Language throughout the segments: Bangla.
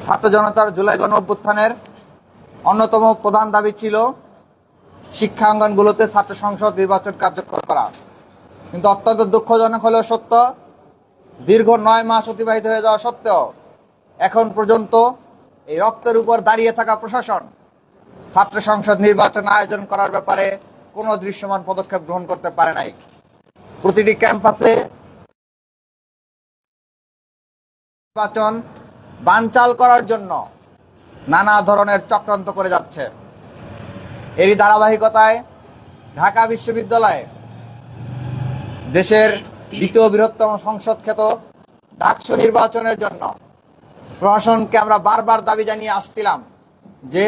ছাত্র জনতার জুলাই গণ অভ্যুত্থানের অন্যতম প্রধান দাবি ছিল শিক্ষাঙ্গনগুলোতে ছাত্র সংসদ নির্বাচন কার্যকর করা। কিন্তু অত্যন্ত দুঃখজনক হলেও সত্য, দীর্ঘ 9 মাস অতিবাহিত হয়ে যাওয়া সত্ত্বেও এখন পর্যন্ত এই রক্তের উপর দাঁড়িয়ে থাকা প্রশাসন ছাত্র সংসদ নির্বাচন আয়োজন করার ব্যাপারে কোনো দৃশ্যমান পদক্ষেপ গ্রহণ করতে পারে নাই। প্রতিটি ক্যাম্পাসে নির্বাচন বানচাল করার জন্য নানা ধরনের চক্রান্ত করে যাচ্ছে। এরই ধারাবাহিকতায় ঢাকা বিশ্ববিদ্যালয়ে দেশের দ্বিতীয় বৃহত্তম সংসদ খ্যাত ডাকসু নির্বাচনের জন্য প্রশাসনকে আমরা বারবার দাবি জানিয়ে আসছিলাম যে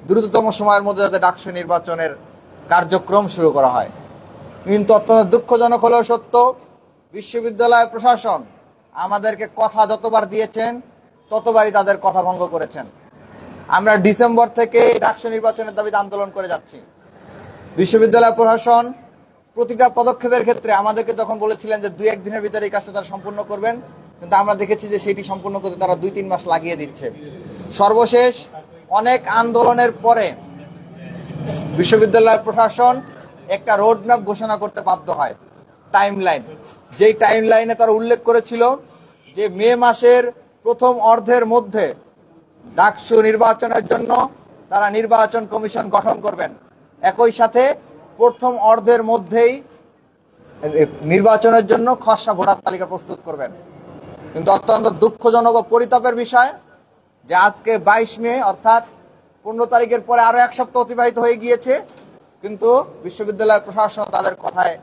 দ্রুততম সময়ের মধ্যে যাতে ডাকসু নির্বাচনের কার্যক্রম শুরু করা হয়। কিন্তু অত্যন্ত দুঃখজনক হলেও সত্য, বিশ্ববিদ্যালয় প্রশাসন আমাদেরকে কথা যতবার দিয়েছেন ততবারই তাদের কথা ভঙ্গ করেছেন। আমরা ডিসেম্বর থেকে ডাকসু নির্বাচনের দাবিতে আন্দোলন করে যাচ্ছি। বিশ্ববিদ্যালয় প্রশাসন প্রতিটা পদক্ষেপের ক্ষেত্রে আমাদেরকে যখন বলেছিলেন যে 2-1 দিনের ভিতরে এই কাজটা তারা সম্পূর্ণ করবেন, কিন্তু আমরা দেখেছি যে সেটি সম্পূর্ণ করতে তারা 2-3 মাস লাগিয়ে দিচ্ছে। সর্বশেষ অনেক আন্দোলনের পরে বিশ্ববিদ্যালয় প্রশাসন একটা রোডম্যাপ ঘোষণা করতে বাধ্য হয়, টাইমলাইন। যেই টাইমলাইনে তারা উল্লেখ করেছিল যে মে মাসের প্রথম অর্ধের মধ্যে ডাকসু নির্বাচনের জন্য তারা নির্বাচন কমিশন গঠন করবেন, একই সাথে প্রথম অর্ধের মধ্যেই নির্বাচনের জন্য খসড়া ভোটার তালিকা প্রস্তুত করবেন। কিন্তু অত্যন্ত দুঃখজনক ও পরিতাপের বিষয় যে আজকে 22 মে অর্থাৎ 15 তারিখের পরে আরো 1 সপ্তাহ অতিবাহিত হয়ে গিয়েছে, কিন্তু বিশ্ববিদ্যালয় প্রশাসন তাদের কথায়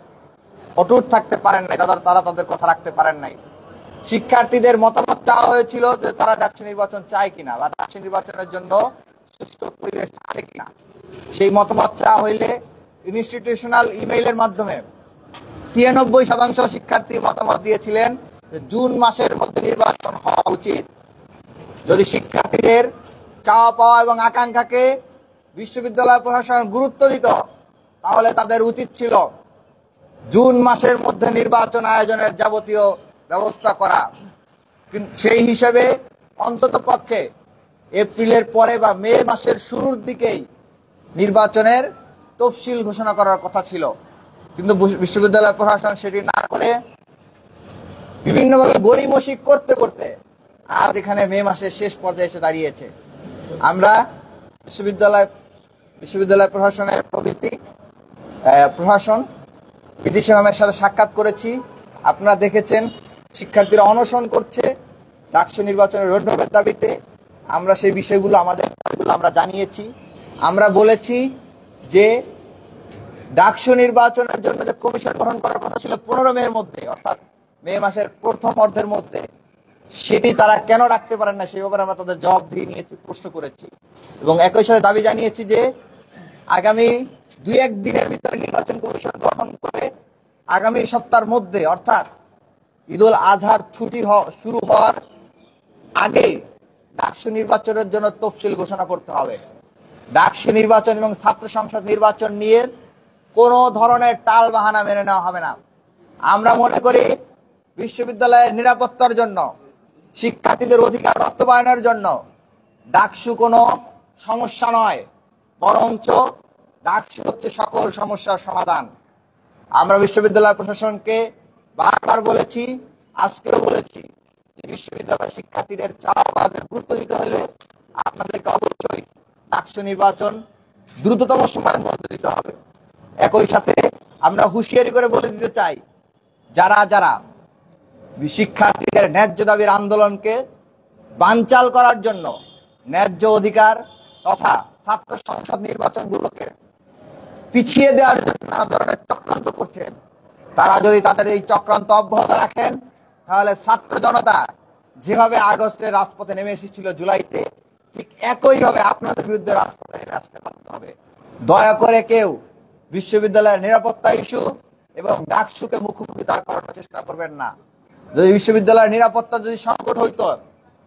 অটুট থাকতে পারেন নাই, তারা তাদের কথা রাখতে পারেন নাই। শিক্ষার্থীদের মতামত চাওয়া হয়েছিল যে তারা ডাকসু নির্বাচন চায় কিনা বা ডাকসু নির্বাচনের জন্য সুষ্ঠু পরিবেশ আছে কিনা। সেই মতামত চাওয়া হইলে ইনস্টিটিউশনাল ইমেইলের মাধ্যমে 96% শিক্ষার্থী মতামত দিয়েছিলেন যে জুন মাসের মধ্যে নির্বাচন হওয়া উচিত। যদি শিক্ষার্থীদের চাওয়া পাওয়া এবং আকাঙ্ক্ষাকে বিশ্ববিদ্যালয় প্রশাসন গুরুত্ব দিত, তাহলে তাদের উচিত ছিল জুন মাসের মধ্যে নির্বাচন আয়োজনের যাবতীয় ব্যবস্থা করা। সেই হিসেবে অন্তত পক্ষে এপ্রিলের পরে বা মে মাসের শুরুর দিকেই নির্বাচনের তফসিল ঘোষণা করার কথা ছিল। কিন্তু বিশ্ববিদ্যালয় প্রশাসন সেটি না করে বিভিন্নভাবে গড়িমসি করতে করতে আজ এখানে মে মাসের শেষ পর্যায়ে এসে দাঁড়িয়েছে। আমরা বিশ্ববিদ্যালয় প্রশাসনের প্রশাসন বিদেশি ম্যামের সাথে সাক্ষাৎ করেছি। আপনারা দেখেছেন শিক্ষার্থীরা অনশন করছে ডাকসু নির্বাচনের রোডম্যাপের দাবিতে। আমরা সেই বিষয়গুলো আমরা জানিয়েছি। আমরা বলেছি যে ডাকসু নির্বাচনের জন্য যে কমিশন গঠন করার কথা ছিল 15 মের মধ্যে, অর্থাৎ মে মাসের প্রথম অর্ধের মধ্যে, সেটি তারা কেন রাখতে পারেন না সেই ব্যাপারে আমরা তাদের জবাব দিয়ে নিয়েছি, প্রশ্ন করেছি এবং একই সাথে দাবি জানিয়েছি যে আগামী 2-1 দিনের ভিতরে নির্বাচন কমিশন গঠন করে আগামী সপ্তাহের মধ্যে অর্থাৎ ঈদুল আজহার ছুটি শুরু হওয়ার আগে ডাকসু নির্বাচনের জন্য তফসিল ঘোষণা করতে হবে। ডাকসু নির্বাচন এবং ছাত্র সংসদ নির্বাচন নিয়ে কোনো ধরনের টাল বাহানা মেনে নেওয়া হবে না। আমরা মনে করি বিশ্ববিদ্যালয়ের নিরাপত্তার জন্য, শিক্ষার্থীদের অধিকার বাস্তবায়নের জন্য ডাকসু কোনো সমস্যা নয়, বরঞ্চ ডাকসু হচ্ছে সকল সমস্যার সমাধান। আমরা বিশ্ববিদ্যালয় প্রশাসনকে বারবার বলেছি, আজকেও বলেছি, বিশ্ববিদ্যালয় শিক্ষার্থীদের চাওয়াকে গুরুত্ব দিতে হলে আপনাদেরকে অবশ্যই ডাকসু নির্বাচন দ্রুততম সময়ের মধ্যে দিতে হবে। একই সাথে আমরা হুঁশিয়ারি করে বলে দিতে চাই, যারা যারা শিক্ষার্থীদের ন্যায্য দাবির আন্দোলনকে বানচাল করার জন্য, ন্যায্য অধিকার তথা ছাত্র সংসদ নির্বাচনগুলোকে পিছিয়ে দেওয়ার জন্য নানা ধরনের চক্রান্ত করছেন, তারা যদি তাদের এই চক্রান্ত অব্যাহত রাখেন, তাহলে ছাত্র জনতা যেভাবে আগস্টে রাজপথে নেমে এসেছিল জুলাইতে, ঠিক একইভাবে আপনাদের বিরুদ্ধে রাজপথে নেমে আসতে বাধ্য হবে। দয়া করে কেউ বিশ্ববিদ্যালয়ের নিরাপত্তা ইস্যু এবং ডাকসুকে মুখোমুখি দাঁড় করানোর চেষ্টা করবেন না। যদি বিশ্ববিদ্যালয়ের নিরাপত্তা যদি সংকট হইতো,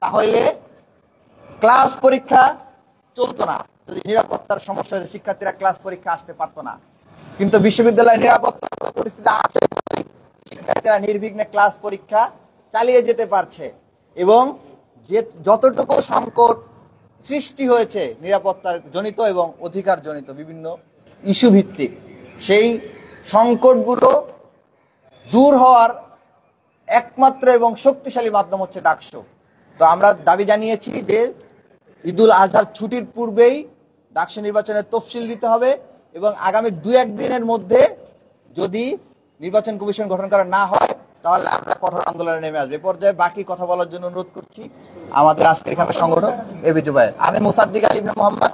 তাহলে ক্লাস পরীক্ষা চলতো না। যদি নিরাপত্তার সমস্যা হয়েছে, শিক্ষার্থীরা ক্লাস পরীক্ষা আসতে পারতো না। কিন্তু বিশ্ববিদ্যালয়ের নিরাপত্তার পরিস্থিতি আছে, শিক্ষার্থীরা নির্বিঘ্নে ক্লাস পরীক্ষা চালিয়ে যেতে পারছে এবং যে যতটুকু সংকট সৃষ্টি হয়েছে নিরাপত্তার জনিত এবং অধিকার জনিত বিভিন্ন ইস্যু ভিত্তিক, সেই সংকটগুলো দূর হওয়ার একমাত্র এবং শক্তিশালী মাধ্যম হচ্ছে ডাকসু। তো আমরা দাবি জানিয়েছি যে ঈদুল আজহার ছুটির পূর্বেই ডাকসু নির্বাচনের তফসিল দিতে হবে এবং আগামী 2-1 দিনের মধ্যে যদি নির্বাচন কমিশন গঠন করা না হয় তাহলে আমরা কঠোর আন্দোলনে নেমে আসবো। এ পর্যায়ে বাকি কথা বলার জন্য অনুরোধ করছি আমাদের আজকের এখানে সংগঠন এবি জুবায়ের। আমি মোসাদ্দিক আলী ইবনে মোহাম্মদ,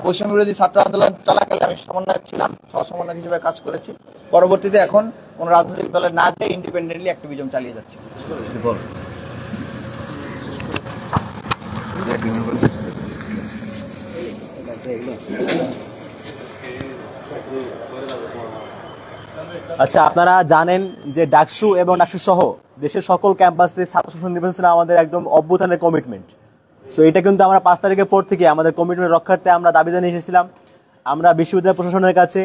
বৈষম্য বিরোধী ছাত্র আন্দোলন চলাকালে আমি সমন্বয়ক ছিলাম, সহ সমন্বয়ক হিসেবে কাজ করেছি। পরবর্তীতে এখন কোন রাজনৈতিক দলে না যেয়ে ইন্ডিপেন্ডেন্টলি অ্যাক্টিভিজম চালিয়ে যাচ্ছি। আচ্ছা, আপনারা জানেন যে ডাকসু এবং ডাকসু সহ দেশের সকল ক্যাম্পাসে ছাত্র সংসদ নির্বাচন ছিল আমাদের একদম অভ্যুত্থানের কমিটমেন্ট। সো এটা কিন্তু আমরা 5 তারিখের পর থেকে আমাদের কমিটমেন্ট রক্ষার্থে আমরা দাবি জানিয়ে এসেছিলাম। আমরা বিশ্ববিদ্যালয় প্রশাসনের কাছে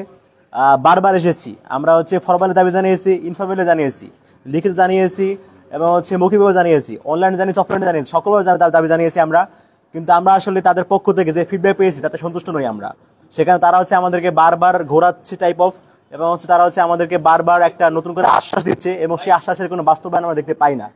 বারবার এসেছি। আমরা ফরমালি দাবি জানিয়েছি, ইনফরমালি জানিয়েছি, লিখিত জানিয়েছি এবং মৌখিকভাবে জানিয়েছি, অনলাইনে জানিয়েছি, অফলাইনে জানিয়েছি, সকলভাবে দাবি জানিয়েছি আমরা। কিন্তু আমরা আসলে তাদের পক্ষ থেকে যে ফিডব্যাক পেয়েছি তাতে সন্তুষ্ট নই আমরা। সেখানে তারা আমাদেরকে বারবার ঘোরাচ্ছে টাইপ অফ, এবং তারা আমাদেরকে বারবার একটা নতুন করে আশ্বাস দিচ্ছে এবং সেই আশ্বাসের কোনো বাস্তবায়ন আমরা দেখতে পাই না।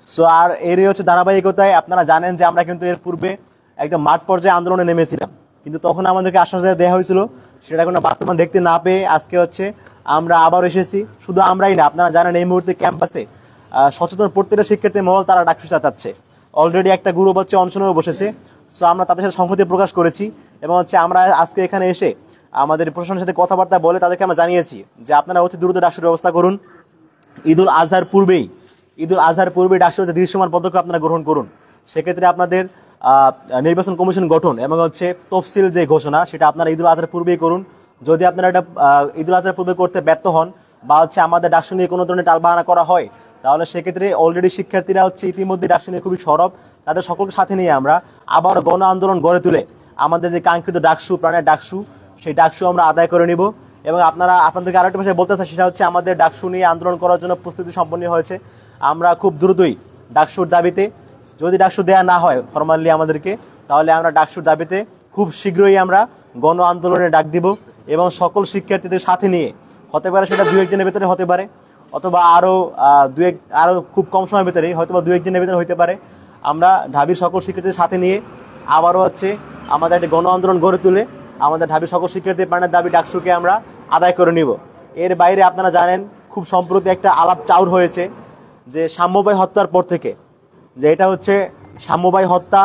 সো আর এরই ধারাবাহিকতায় আপনারা জানেন যে আমরা কিন্তু এর পূর্বে একদম মাঠ পর্যায়ে আন্দোলনে নেমেছিলাম, কিন্তু তখন আমাদেরকে আশ্বাস দেওয়া হয়েছিল, সেটা কোনো বাস্তবায়ন দেখতে না পেয়ে আজকে আমরা আবার এসেছি। শুধু আমরাই না, আপনারা জানেন এই মুহূর্তে ক্যাম্পাসে সচেতন প্রত্যেকটা শিক্ষার্থী মহল তারা ডাকসু চাচ্ছে। অলরেডি একটা গ্রুপ অনশনেও বসেছে। সো আমরা তাদের সাথে সংহতি প্রকাশ করেছি এবং আমরা আজকে এখানে এসে আমাদের প্রশাসনের সাথে কথাবার্তা বলে তাদেরকে আমরা জানিয়েছি যে আপনারা অতি দ্রুত ডাকসুর ব্যবস্থা করুন। ঈদুল আজহার পূর্বেই ডাকসুর দৃশ্যমান পদক্ষেপ আপনারা গ্রহণ করুন। সেক্ষেত্রে আপনাদের নির্বাচন কমিশন গঠন এবং তফসিল যে ঘোষণা সেটা আপনারা ঈদুল আজহার পূর্বেই করুন। যদি আপনারা এটা ঈদুল আজহার পূর্বে করতে ব্যর্থ হন বা আমাদের ডাকসু নিয়ে কোনো ধরনের টালবাহানা করা হয়, তাহলে সেক্ষেত্রে অলরেডি শিক্ষার্থীরা ইতিমধ্যে ডাকসু নিয়ে খুবই সরব, তাদের সকলকে সাথে নিয়ে আমরা আবার গণ আন্দোলন গড়ে তুলে আমাদের যে কাঙ্ক্ষিত ডাকসু, প্রাণের ডাকসু, সেই ডাকসু আমরা আদায় করে নিব। এবং আপনাদেরকে আরেকটা বিষয় বলতে চাই, সেটা আমাদের ডাকসু নিয়ে আন্দোলন করার জন্য প্রস্তুতি সম্পন্ন হয়েছে। আমরা খুব দ্রুতই ডাকসুর দাবিতে, যদি ডাকসু দেয়া না হয় ফরমালি আমাদেরকে, তাহলে আমরা ডাকসুর দাবিতে খুব শীঘ্রই আমরা গণ আন্দোলনে ডাক দিব এবং সকল শিক্ষার্থীদের সাথে নিয়ে, হতে পারে সেটা 2-1 দিনের ভেতরে হতে পারে, অথবা আরো খুব কম সময়ের ভেতরে, হয়তো 2-1 দিনের ভেতরে হতে পারে, আমরা ঢাবির সকল শিক্ষার্থীদের সাথে নিয়ে আবারও আমাদের একটা গণ আন্দোলন গড়ে তুলে আমাদের ঢাবির সকল শিক্ষার্থীর প্রাণের দাবি ডাকসুকে আমরা আদায় করে নিব। এর বাইরে আপনারা জানেন খুব সম্প্রতি একটা আলাপ চাউর হয়েছে যে সাম্যবাই হত্যার পর থেকে, যে এটা সাম্যবাই হত্যা,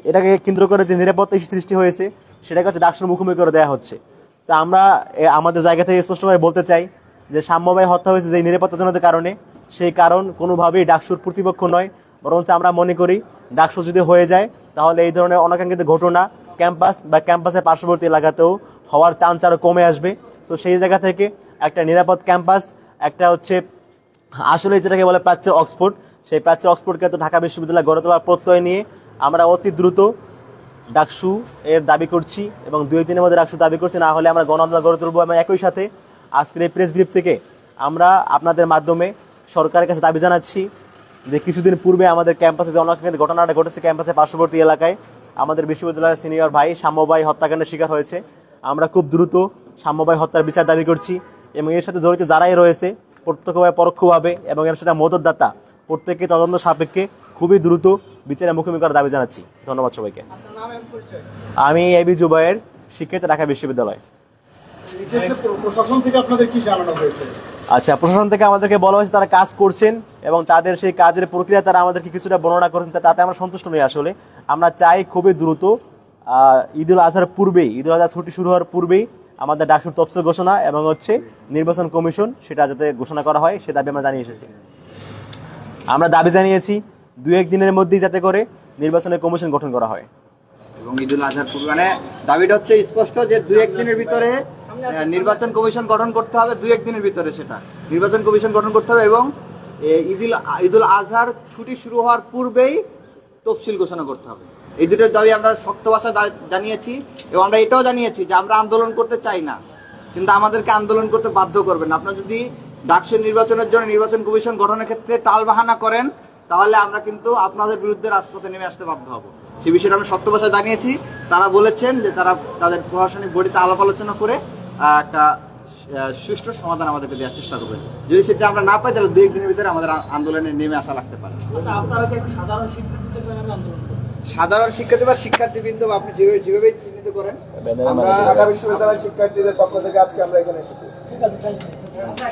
এটাকে কেন্দ্র করে যে নিরাপত্তা সৃষ্টি হয়েছে সেটাকে ডাকসুর মুখোমুখি করে দেওয়া হচ্ছে। তো আমরা আমাদের জায়গা থেকে স্পষ্টভাবে বলতে চাই যে সাম্যবাই হত্যা হয়েছে যে নিরাপত্তাজনিত কারণে, সেই কারণ কোনোভাবেই ডাকসুর প্রতিপক্ষ নয়, বরঞ্চ আমরা মনে করি ডাকসু যদি হয়ে যায় তাহলে এই ধরনের অনাকাঙ্ক্ষিত ঘটনা ক্যাম্পাস বা ক্যাম্পাসের পার্শ্ববর্তী এলাকাতেও হওয়ার চান্স আরো কমে আসবে। তো সেই জায়গা থেকে একটা নিরাপদ ক্যাম্পাস, একটা আসলে যেটাকে বলে প্রাচ্যের অক্সফোর্ড, সেই প্রাচ্যের অক্সফোর্ডকে ঢাকা বিশ্ববিদ্যালয় গড়ে তোলার প্রত্যয় নিয়ে আমরা অতি দ্রুত ডাকসু এর দাবি করছি এবং 2-1 দিনের মধ্যে ডাকসু দাবি করছি, না হলে আমরা গণ আন্দোলন গড়ে তুলবো। এবং একই সাথে আজকের এই প্রেস ব্রিফ থেকে আমরা আপনাদের মাধ্যমে সরকারের কাছে দাবি জানাচ্ছি যে কিছুদিন পূর্বে আমাদের ক্যাম্পাসে যে অনাকাঙ্ক্ষিত ঘটনাটা ঘটেছে, ক্যাম্পাসের পার্শ্ববর্তী এলাকায় আমাদের বিশ্ববিদ্যালয়ের সিনিয়র ভাই সাম্যবাই হত্যাকাণ্ডের শিকার হয়েছে, আমরা খুব দ্রুত সাম্যবাই হত্যার বিচার দাবি করছি এবং এর সাথে জড়িত যারাই রয়েছে প্রত্যক্ষভাবে পরোক্ষভাবে এবং এর সাথে মদতদাতা প্রত্যেককে তদন্ত সাপেক্ষে খুবই দ্রুত বিচারের মুখোমুখি করার দাবি জানাচ্ছি। ধন্যবাদ সবাইকে। আমি এবি জুবায়ের, শিক্ষার্থী, ঢাকা বিশ্ববিদ্যালয়। প্রশাসন থেকে আপনাদের কি জানানো হয়েছে? আচ্ছা, প্রশাসন থেকে আমাদেরকে বলা হয়েছে তারা কাজ করছেন এবং তাদের সেই কাজের প্রক্রিয়া তারা আমাদেরকে কিছুটা বর্ণনা করেছেন, তাতে আমরা সন্তুষ্ট নই। আসলে আমরা চাই খুবই দ্রুত ঈদুল আজহার পূর্বেই, ঈদুল আজহা ছুটি শুরু হওয়ার পূর্বেই আমাদের ডাকসুর তফসিল ঘোষণা এবং নির্বাচন কমিশন সেটা যাতে ঘোষণা করা হয় সে দাবি আমরা জানিয়ে এসেছি। আমরা দাবি জানিয়েছি 2-1 দিনের মধ্যেই যাতে করে নির্বাচনের কমিশন গঠন করা হয় এবং ঈদুল আজহার পূর্বে দাবিটা স্পষ্ট যে 2-1 দিনের ভিতরে নির্বাচন কমিশন গঠন করতে হবে, 2-1 দিনের ভিতরে সেটা নির্বাচন কমিশন গঠন করতে হবে এবং ঈদুল আজহার ছুটি শুরু হওয়ার পূর্বেই তফসিল ঘোষণা করতে হবে। এই দুটোর দাবি আমরা শক্ত ভাষায় জানিয়েছি এবং আমরা এটাও জানিয়েছি যে আমরা আন্দোলন করতে চাই না, কিন্তু আমাদেরকে আন্দোলন করতে বাধ্য করবেন। আপনারা যদি ডাকসু নির্বাচনের জন্য নির্বাচন কমিশন গঠনের ক্ষেত্রে টালবাহানা করেন তাহলে আমরা কিন্তু আপনাদের বিরুদ্ধে রাজপথে নেমে আসতে বাধ্য হব। সেই বিষয়টা আমরা শক্ত ভাষায় জানিয়েছি। তারা বলেছেন যে তারা তাদের প্রশাসনিক বডিতে আলাপ আলোচনা করে একটা সুষ্ঠু সমাধান আমাদেরকে দেওয়ার চেষ্টা করবেন। যদি সেটা আমরা না পাই তাহলে 2-1 দিনের ভিতরে আমাদের আন্দোলনে নেমে আসা লাগতে পারে। সাধারণ শিক্ষার্থী বা শিক্ষার্থীবৃন্দ বা আপনি যেভাবে চিহ্নিত করেন, আমরা ঢাকা বিশ্ববিদ্যালয়ের শিক্ষার্থীদের পক্ষ থেকে আজকে আমরা এখানে এসেছি।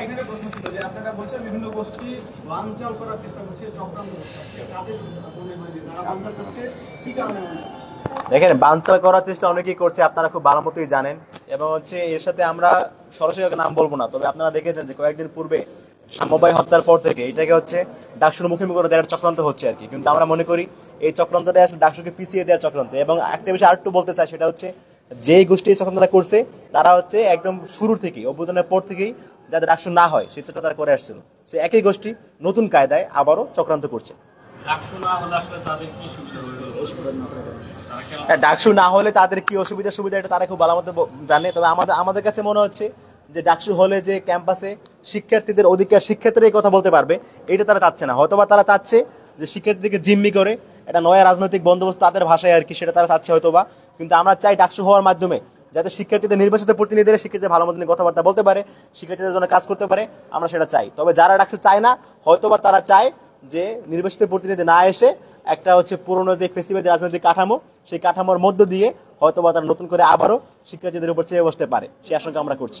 এখানে প্রশ্ন ছিল যে আপনারা বলছেন বিভিন্ন গোষ্ঠী বানচাল করার চেষ্টা করছে, চক্রান্ত করছে, কি কারণে? দেখেন, বানচাল করার চেষ্টা অনেকেই করছে, আপনারা খুব ভালো মতোই জানেন। এবং হচ্ছে এর সাথে আমরা সরাসরি নাম বলবো না, তবে আপনারা দেখেছেন যে কয়েকদিন পূর্বে সাম্যবাই হত্যার পর থেকে এটাকে হচ্ছে ডাকসুর মুখোমুখি করে দেওয়ার চক্রান্ত হচ্ছে আর কি। কিন্তু আমরা মনে করি এই চক্রান্তটা আসলে ডাকসুকে পিছিয়ে দেওয়ার চক্রান্ত। এবং একটা বিষয় আরেকটু বলতে চাই, সেটা হচ্ছে যেই গোষ্ঠী এই চক্রান্তটা করছে তারা হচ্ছে একদম শুরুর থেকেই, অভ্যুত্থানের পর থেকেই যাদের ডাকসু না হয় সেই চেষ্টা তারা করে আসছিল। সে একই গোষ্ঠী নতুন কায়দায় আবারও চক্রান্ত করছে। ডাকসু না হলে তাদের কি অসুবিধা সুবিধা এটা তারা খুব ভালো মতো জানে। তবে আমাদের কাছে মনে হচ্ছে যে ডাকসু হলে যে ক্যাম্পাসে শিক্ষার্থীদের অধিকার, শিক্ষার্থীরা এই কথা বলতে পারবে, এটা তারা চাচ্ছে না। হয়তোবা তারা চাচ্ছে যে শিক্ষার্থীদেরকে জিম্মি করে এটা নয়া রাজনৈতিক বন্দোবস্ত তাদের ভাষায় আর কি, সেটা তারা চাচ্ছে হয়তোবা। কিন্তু আমরা চাই ডাকসু হওয়ার মাধ্যমে যাতে শিক্ষার্থীদের নির্বাচিত প্রতিনিধিরা শিক্ষার্থীদের ভালো মতো কথাবার্তা বলতে পারে, শিক্ষার্থীদের জন্য কাজ করতে পারে, আমরা সেটা চাই। তবে যারা ডাকসু চায় না, হয়তোবা তারা চায় যে নির্বাচিত প্রতিনিধি না এসে একটা হচ্ছে পুরনো যে ফেসিবাদী রাজনৈতিক কাঠামো, সেই কাঠামোর মধ্য দিয়ে হয়তোবা তারা নতুন করে আবারও শিক্ষার্থীদের উপর চেয়ে বসতে পারে, সেই আশঙ্কা আমরা করছি।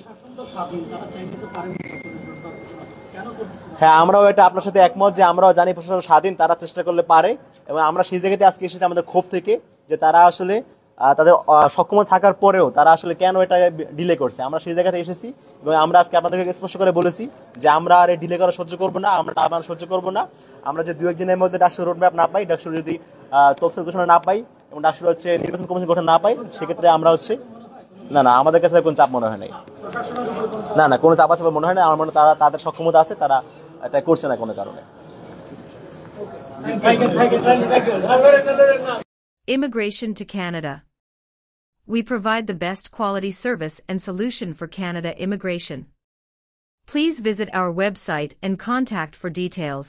হ্যাঁ, আমরাও এটা আপনার সাথে একমত যে আমরাও জানি প্রশাসন স্বাধীন, তারা চেষ্টা করলে পারে। এবং আমরা সেই জায়গাতে আজকে এসেছি আমাদের ক্ষোভ থেকে, যে তারা আসলে তাদের সক্ষমতা থাকার পরেও তারা আসলে কেন এটা ডিলে করছে। আমরা সেই জায়গাতে এসেছি এবং আমরা আজকে আপনাদেরকে স্পষ্ট করে বলেছি যে আমরা আর ডিলে করা সহ্য করবো না, আমরা আবার সহ্য করবো না। আমরা যে 2-1 দিনের মধ্যে ডাকসুর রোডম্যাপ না পাই, ডাকসুর যদি তফসিল ঘোষণা না পাই এবং ডাকসুর হচ্ছে নির্বাচন কমিশন গঠন না পাই, সেক্ষেত্রে আমরা হচ্ছে না আমাদের কাছে কোনো চাপ মনে হয় নাই। না কোনো চাপ আছে মনে হয় না। আমার মনে তারা তাদের সক্ষমতা আছে, তারা এটা করছে না কোনো কারণে। Immigration to Canada. We provide the best quality service and solution for Canada immigration. Please visit our website and contact for details.